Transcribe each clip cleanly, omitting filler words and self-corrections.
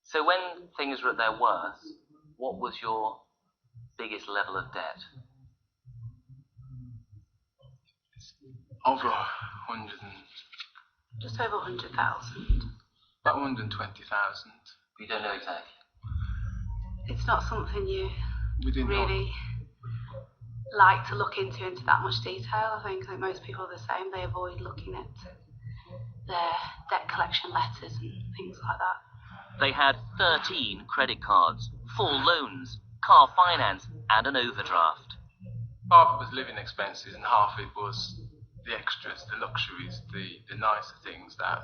So when things were at their worst, what was your biggest level of debt? Over 100 and... Just over 100,000. About 120,000. You don't know exactly? It's not something you We didn't really like to look into that much detail. I think that most people are the same. They avoid looking at their debt collection letters and things like that. They had 13 credit cards, 4 loans, car finance, and an overdraft. Half of it was living expenses and half of it was the extras, the luxuries, the nicer things that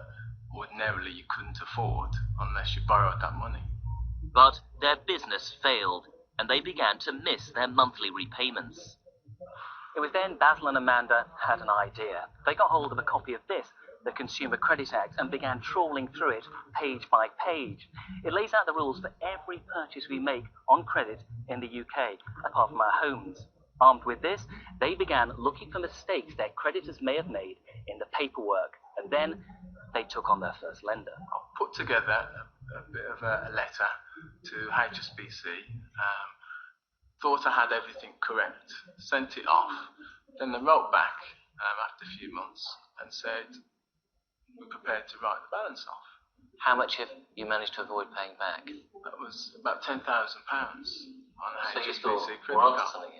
ordinarily you couldn't afford unless you borrowed that money. But their business failed, and they began to miss their monthly repayments. It was then Basil and Amanda had an idea. They got hold of a copy of this, the Consumer Credit Act, and began trawling through it page by page. It lays out the rules for every purchase we make on credit in the UK, apart from our homes. Armed with this, they began looking for mistakes their creditors may have made in the paperwork, and then they took on their first lender. I put together a bit of a letter to HSBC, thought I had everything correct, sent it off, then they wrote back after a few months and said, we're prepared to write the balance off. How much have you managed to avoid paying back? That was about £10,000 on a HSBC credit card.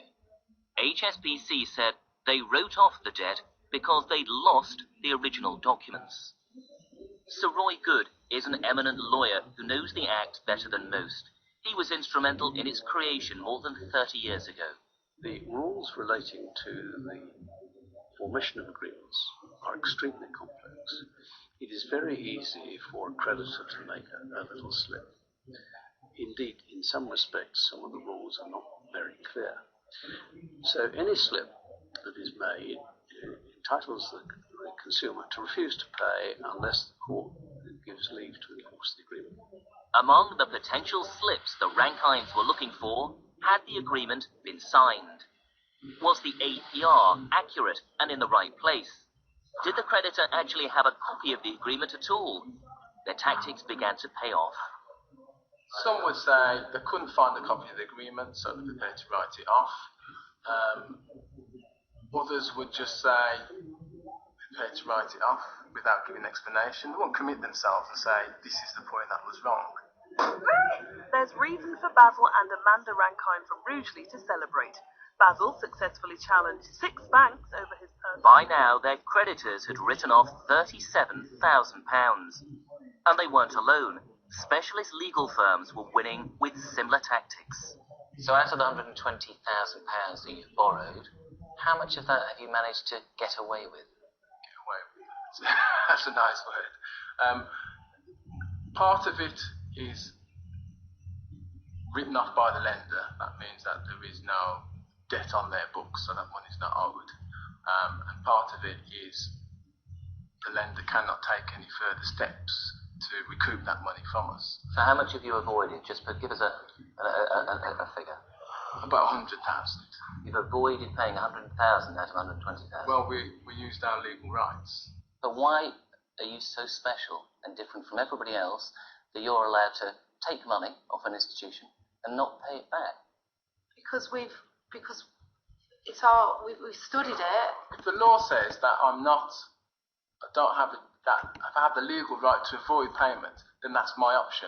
HSBC said they wrote off the debt because they'd lost the original documents. Sir Roy Good is an eminent lawyer who knows the Act better than most. He was instrumental in its creation more than 30 years ago. The rules relating to the formation of agreements are extremely complex. It is very easy for a creditor to make a little slip. Indeed, in some respects, some of the rules are not very clear. So any slip that is made entitles the consumer to refuse to pay unless the court gives leave to enforce the agreement. Among the potential slips the Rankines were looking for, had the agreement been signed? Was the APR accurate and in the right place? Did the creditor actually have a copy of the agreement at all? Their tactics began to pay off. Some would say they couldn't find a copy of the agreement, so they're prepared to write it off. Others would just say, prepared to write it off without giving an explanation. They won't commit themselves and say, this is the point that was wrong. There's reason for Basil and Amanda Rankine from Rugeley to celebrate. Basil successfully challenged 6 banks over his personal... By now, their creditors had written off £37,000. And they weren't alone. Specialist legal firms were winning with similar tactics. So out of the £120,000 that you've borrowed, how much of that have you managed to get away with? Get away with. That's a nice word. Part of it is written off by the lender. That means that there is no debt on their books, so that money's not owed. And part of it is the lender cannot take any further steps to recoup that money from us. So how much have you avoided? Just give us a figure. About 100,000. You've avoided paying 100,000 out of 120,000. Well, we used our legal rights. But why are you so special and different from everybody else that you're allowed to take money off an institution and not pay it back? Because we've studied it. If the law says that I don't have if I have the legal right to avoid payment, then that's my option.